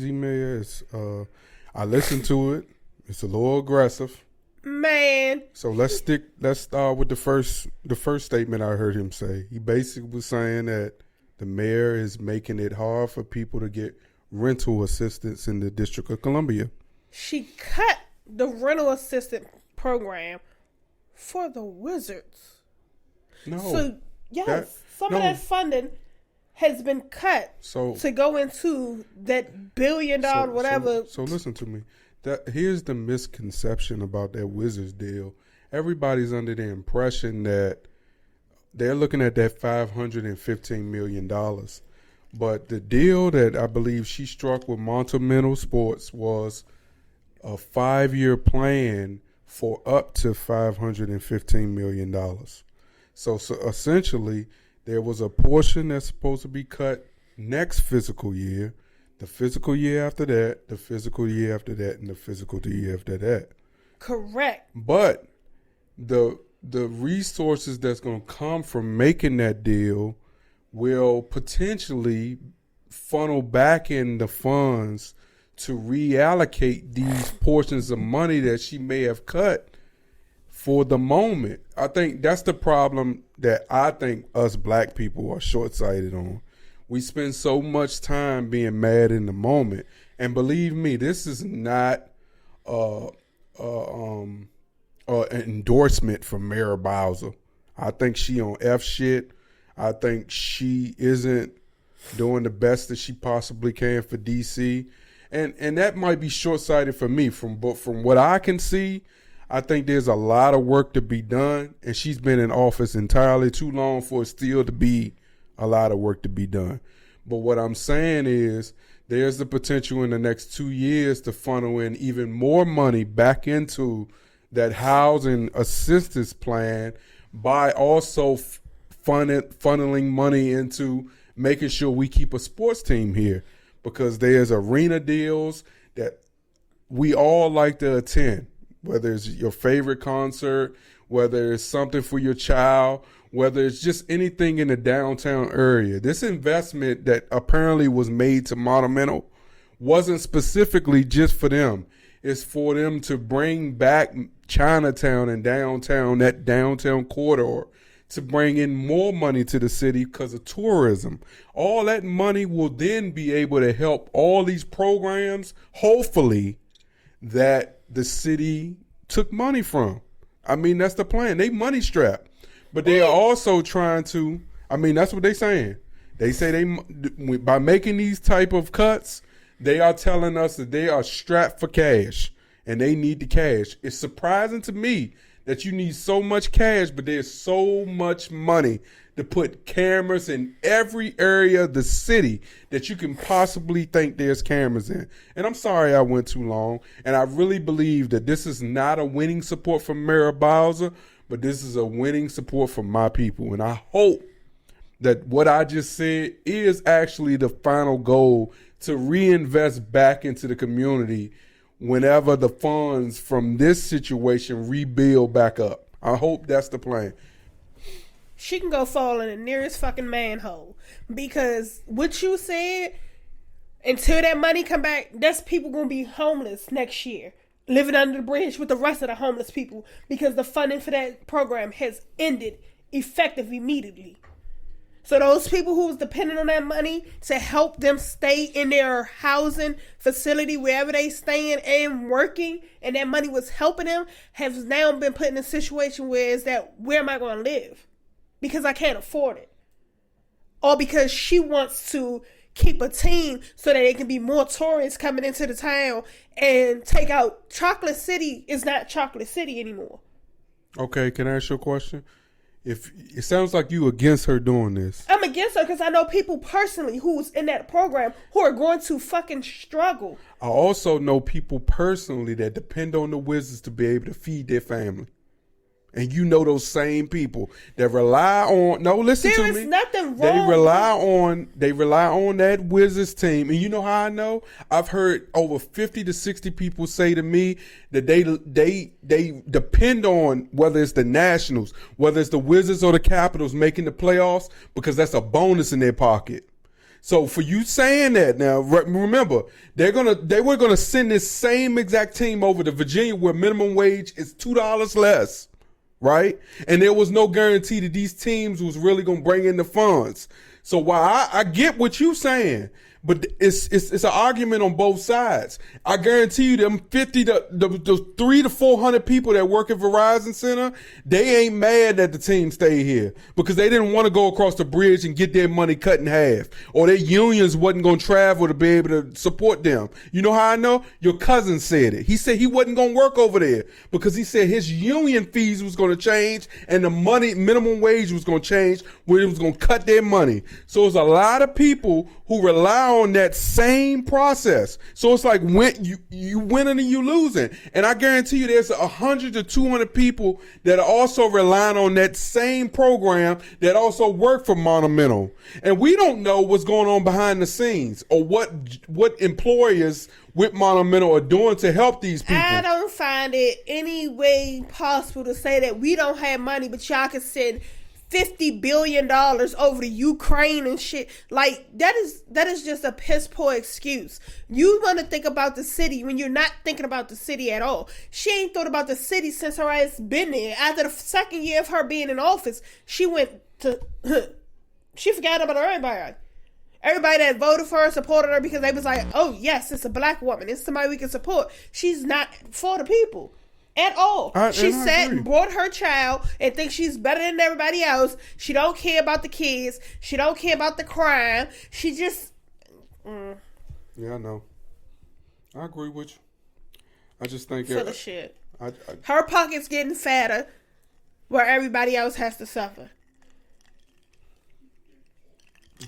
Mayor. I listened to it. It's a little aggressive. Man. So let's start with the first statement I heard him say. He basically was saying that the mayor is making it hard for people to get rental assistance in the District of Columbia. She cut the rental assistant program for the Wizards. No. So yes, some of that funding has been cut to go into that $1 billion whatever. So listen to me. Here's the misconception about that Wizards deal. Everybody's under the impression that they're looking at that $515 million. But the deal that I believe she struck with Monumental Sports was a 5-year plan for up to $515 million. So essentially, there was a portion that's supposed to be cut next fiscal year, the fiscal year after that, the fiscal year after that, and the fiscal year after that. Correct. But the resources that's going to come from making that deal will potentially funnel back in the funds to reallocate these portions of money that she may have cut for the moment. I think that's the problem that I think us black people are short-sighted on. We spend so much time being mad in the moment. And believe me, this is not an endorsement from Mayor Bowser. I think she on F shit. I think she isn't doing the best that she possibly can for DC. And that might be short-sighted for me. From what I can see, I think there's a lot of work to be done, and she's been in office entirely too long for it still to be a lot of work to be done. But what I'm saying is there's the potential in the next 2 years to funnel in even more money back into that housing assistance plan by also funneling money into making sure we keep a sports team here, because there's arena deals that we all like to attend, whether it's your favorite concert, whether it's something for your child, whether it's just anything in the downtown area. This investment that apparently was made to Monumental wasn't specifically just for them. It's for them to bring back Chinatown and downtown, that downtown corridor, to bring in more money to the city because of tourism. All that money will then be able to help all these programs, hopefully, that the city took money from. I mean, that's the plan. They money strapped. But they are also trying to, I mean, that's what they're saying. They say by making these type of cuts, they are telling us that they are strapped for cash and they need the cash. It's surprising to me that you need so much cash, but there's so much money to put cameras in every area of the city that you can possibly think there's cameras in. And I'm sorry I went too long. And I really believe that this is not a winning support from Mayor Bowser, but this is a winning support from my people. And I hope that what I just said is actually the final goal to reinvest back into the community whenever the funds from this situation rebuild back up. I hope that's the plan. She can go fall in the nearest fucking manhole, because what you said, until that money come back, that's people gonna be homeless next year, living under the bridge with the rest of the homeless people, because the funding for that program has ended effective immediately. So those people who was depending on that money to help them stay in their housing facility, wherever they staying and working, and that money was helping them, have now been put in a situation where is that, where am I going to live? Because I can't afford it. Or because she wants to keep a team so that there can be more tourists coming into the town and take out. Chocolate City is not Chocolate City anymore. Okay, can I ask you a question? If it sounds like you against her doing this. I'm against her because I know people personally who's in that program who are going to fucking struggle. I also know people personally that depend on the Wizards to be able to feed their family. And you know those same people that rely on. No, listen to me. There is nothing wrong. They rely on that Wizards team. And you know how I know? I've heard over 50 to 60 people say to me that they depend on, whether it's the Nationals, whether it's the Wizards or the Capitals making the playoffs, because that's a bonus in their pocket. So for you saying that now, remember they were gonna send this same exact team over to Virginia where minimum wage is $2 less, right? And there was no guarantee that these teams was really gonna bring in the funds. So while I get what you saying, but it's an argument on both sides. I guarantee you, them 50 to the 300 to 400 people that work at Verizon Center, they ain't mad that the team stayed here because they didn't want to go across the bridge and get their money cut in half, or their unions wasn't going to travel to be able to support them. You know how I know? Your cousin said it. He said he wasn't going to work over there because he said his union fees was going to change and the minimum wage was going to change, where it was going to cut their money. So it's a lot of people who rely on that same process. So it's like when you winning and you losing. And I guarantee you there's 100 to 200 people that are also relying on that same program that also work for Monumental. And we don't know what's going on behind the scenes or what employers with Monumental are doing to help these people. I don't find it any way possible to say that we don't have money, but y'all can send $50 billion over to Ukraine and shit. Like, that is just a piss poor excuse. You want to think about the city when you're not thinking about the city at all. She ain't thought about the city since her ass been there. After the second year of her being in office, she went to she forgot about everybody. Everybody that voted for her, supported her because they was like, oh yes, it's a black woman, it's somebody we can support. She's not for the people at all. She sat and brought her child and thinks she's better than everybody else. She don't care about the kids. She don't care about the crime. She just... Yeah, I know. I agree with you. I just think... Full of shit. Her pocket's getting fatter where everybody else has to suffer.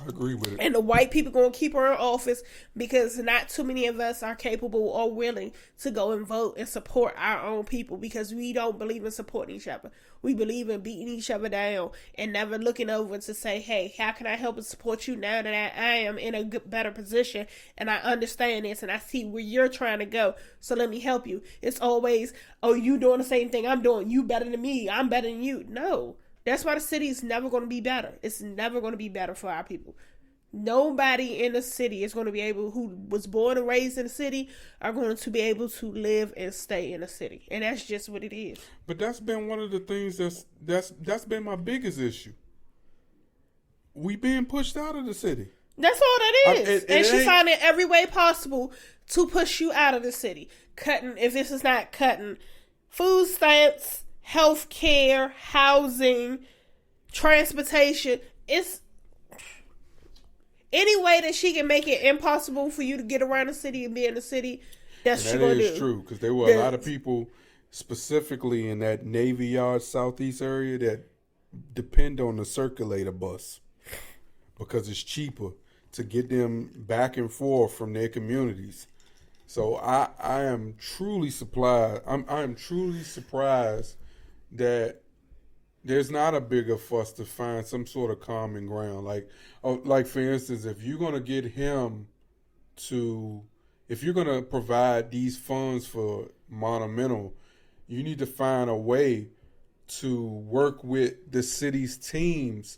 I agree with it. And the white people going to keep her in office because not too many of us are capable or willing to go and vote and support our own people because we don't believe in supporting each other. We believe in beating each other down and never looking over to say, hey, how can I help and support you now that I am in a better position and I understand this and I see where you're trying to go, so let me help you. It's always, oh, you doing the same thing I'm doing. You better than me. I'm better than you. No. That's why the city is never going to be better. It's never going to be better for our people. Nobody in the city is going to be able, who was born and raised in the city, are going to be able to live and stay in the city. And that's just what it is. But that's been one of the things that's been my biggest issue. We being pushed out of the city. That's all that is. And she's finding every way possible to push you out of the city. Cutting, if this is not cutting food stamps, health care, housing, transportation. It's any way that she can make it impossible for you to get around the city and be in the city, that's what she's going to do. That is true, because there were a lot of people, specifically in that Navy Yard Southeast area, that depend on the circulator bus because it's cheaper to get them back and forth from their communities. So I am truly I am truly surprised that there's not a bigger fuss to find some sort of common ground. Like for instance, if you're going to get him to, if you're going to provide these funds for Monumental, you need to find a way to work with the city's teams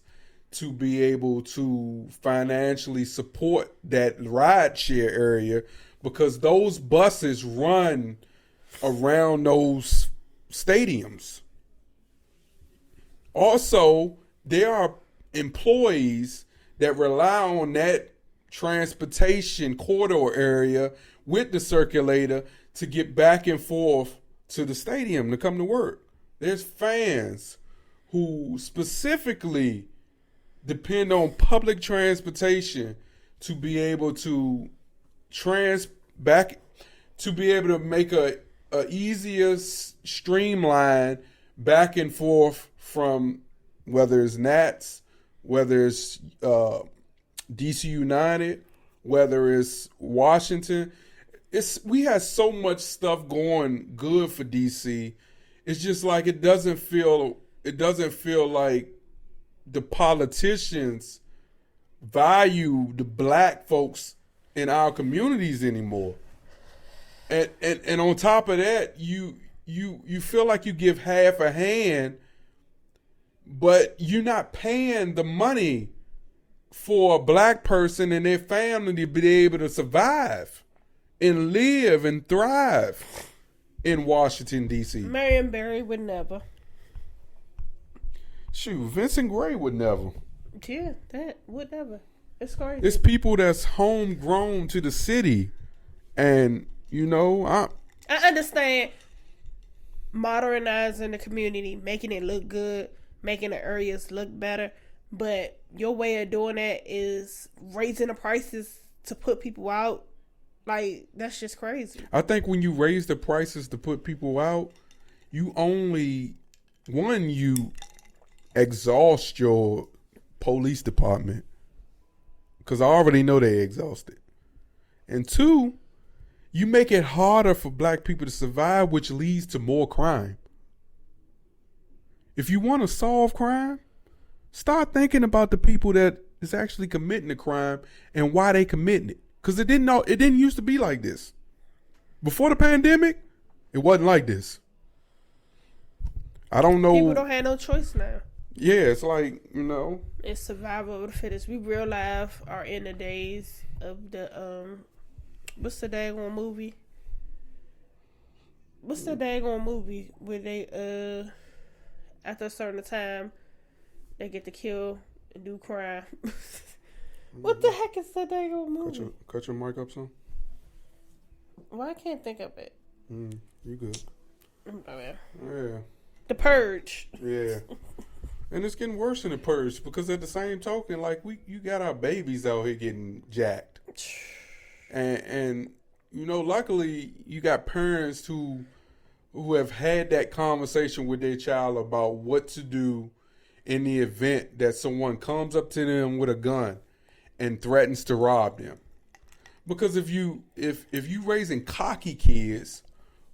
to be able to financially support that rideshare area, because those buses run around those stadiums. Also, there are employees that rely on that transportation corridor area with the circulator to get back and forth to the stadium to come to work. There's fans who specifically depend on public transportation to be able to make a easier streamline back and forth from whether it's Nats, whether it's DC United, whether it's Washington. We have so much stuff going good for DC. It's just like it doesn't feel like the politicians value the black folks in our communities anymore. And on top of that, you feel like you give half a hand, but you're not paying the money for a black person and their family to be able to survive and live and thrive in Washington, D.C. Marion Barry would never. Shoot, Vincent Gray would never. Yeah, that would never. It's crazy. It's people that's homegrown to the city. And, you know, I understand modernizing the community, making it look good, making the areas look better. But your way of doing that is raising the prices to put people out. Like, that's just crazy. I think when you raise the prices to put people out, you exhaust your police department. Because I already know they're exhausted. And 2, you make it harder for black people to survive, which leads to more crime. If you want to solve crime, start thinking about the people that is actually committing the crime and why they committing it. Because it didn't used to be like this. Before the pandemic, it wasn't like this. I don't know. People don't have no choice now. Yeah, it's like, you know. It's survival of the fittest. We real life are in the days of the what's the daggone movie? What's the daggone movie where they after a certain time they get to kill and do crime? What the heck is that daggone movie? Cut your mic up some. Well, I can't think of it. You good. Okay. Yeah. The Purge. Yeah. And it's getting worse than The Purge because at the same token, like you got our babies out here getting jacked. And you know, luckily you got parents who have had that conversation with their child about what to do in the event that someone comes up to them with a gun and threatens to rob them. Because if you raising cocky kids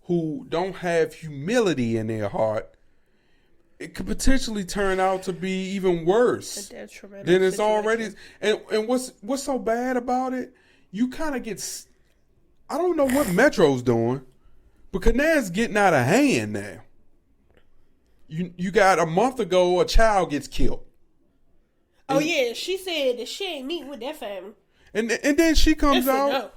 who don't have humility in their heart, it could potentially turn out to be even worse than it's already. And what's so bad about it? You kind of get. I don't know what Metro's doing, but now it's getting out of hand now. You got a month ago, a child gets killed. Oh yeah, she said that she ain't meeting with that family. And then she comes out.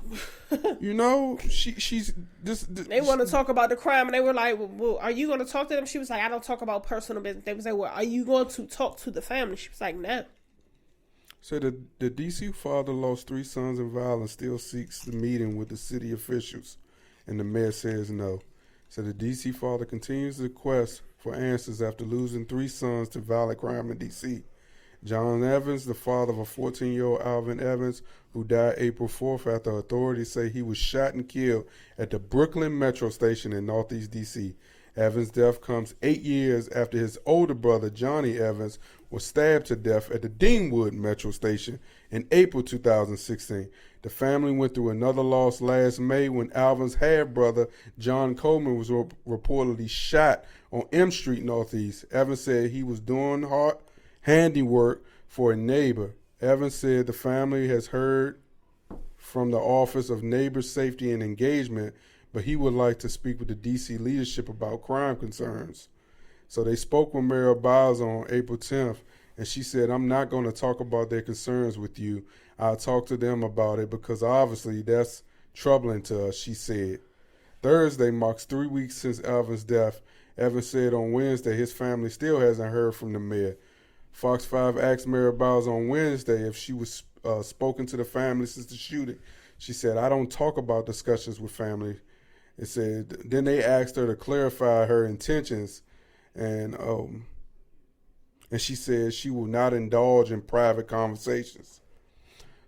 You know, she's this. They want to talk about the crime, and they were like, "Well, are you going to talk to them?" She was like, "I don't talk about personal business." They was like, "Well, are you going to talk to the family?" She was like, "No." So the DC father lost 3 sons in violence, still seeks the meeting with the city officials, and the mayor says no. So the DC father continues the quest for answers after losing 3 sons to violent crime in DC. John Evans, the father of a 14-year-old Alvin Evans, who died April 4th after authorities say he was shot and killed at the Brooklyn Metro Station in Northeast D.C. Evans' death comes 8 years after his older brother, Johnny Evans, was stabbed to death at the Deanwood Metro Station in April 2016. The family went through another loss last May when Alvin's half-brother, John Coleman, was reportedly shot on M Street Northeast. Evans said he was doing handiwork for a neighbor. Evans said the family has heard from the Office of Neighbor Safety and Engagement, but he would like to speak with the D.C. leadership about crime concerns. So they spoke with Mayor Biles on April 10th, and she said, "I'm not going to talk about their concerns with you. I'll talk to them about it because obviously that's troubling to us," she said. Thursday marks 3 weeks since Alvin's death. Evans said on Wednesday his family still hasn't heard from the mayor. Fox 5 asked Mayor Biles on Wednesday if she was spoken to the family since the shooting. She said, "I don't talk about discussions with family." It said, then they asked her to clarify her intentions, and she said she will not indulge in private conversations.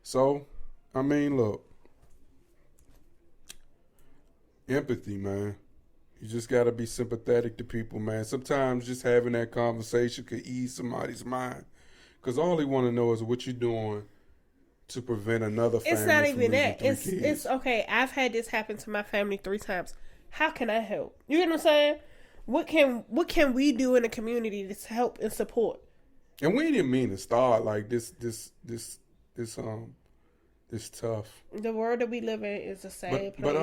So, I mean, look, empathy, man. You just got to be sympathetic to people, man. Sometimes just having that conversation could ease somebody's mind. Because all they want to know is what you're doing to prevent another family. It's not even that. Kids. It's okay. I've had this happen to my family 3 times. How can I help? You know what I'm saying? What can we do in the community to help and support? And we didn't mean to start like this tough. The world that we live in is a sad place. But